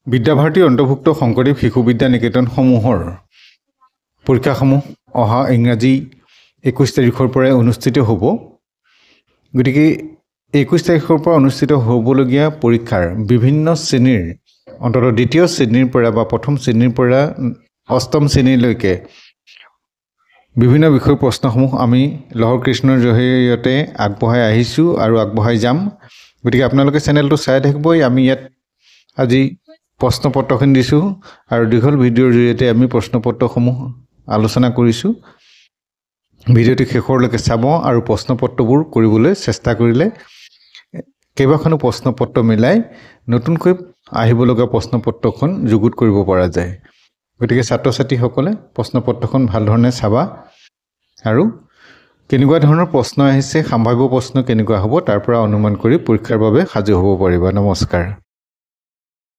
বিদ্যাভাৰতী অন্তৰ্ভুক্ত শংকৰদেৱ শিশু বিদ্যা নিকেতনসমূহৰ পৰীক্ষাসমূহ অহা ইংৰাজী 21 তাৰিখৰ পৰা অনুষ্ঠিত হ'ব। গতিকে 21 তাৰিখৰ পৰা অনুষ্ঠিত হ'বলগীয়া পৰীক্ষাৰ বিভিন্ন শ্ৰেণীৰ অন্ততঃ দ্বিতীয় শ্ৰেণীৰ পৰা বা প্ৰথম শ্ৰেণীৰ পৰা অষ্টম শ্ৰেণীলৈকে বিভিন্ন বিষয়ৰ প্ৰশ্নসমূহ আমি লহৰ কৃষ্ণৰ জৰিয়তে আগবঢ়াই আহিছোঁ আৰু আগবঢ়াই যাম। গতিকে আপোনালোকে চেনেলটো চাই থাকিবই। আমি ইয়াত আজি প্ৰশ্নপত্ৰখিনি দিছোঁ আৰু দীঘল ভিডিঅ'ৰ জৰিয়তে আমি প্ৰশ্নপত্ৰসমূহ আলোচনা কৰিছোঁ। ভিডিঅ'টি শেষৰলৈকে চাব আৰু প্ৰশ্নপত্ৰবোৰ কৰিবলৈ চেষ্টা কৰিলে কেইবাখনো প্ৰশ্নপত্ৰ মিলাই নতুনকৈ আহিবলগা প্ৰশ্নপত্ৰখন যুগুত কৰিব পৰা যায়। গতিকে ছাত্ৰ ছাত্ৰীসকলে প্ৰশ্নপত্ৰখন ভাল ধৰণে চাবা আৰু কেনেকুৱা ধৰণৰ প্ৰশ্ন আহিছে, সম্ভাৱ্য প্ৰশ্ন কেনেকুৱা হ'ব তাৰ পৰা অনুমান কৰি পৰীক্ষাৰ বাবে সাজু হ'ব পাৰিবা। নমস্কাৰ।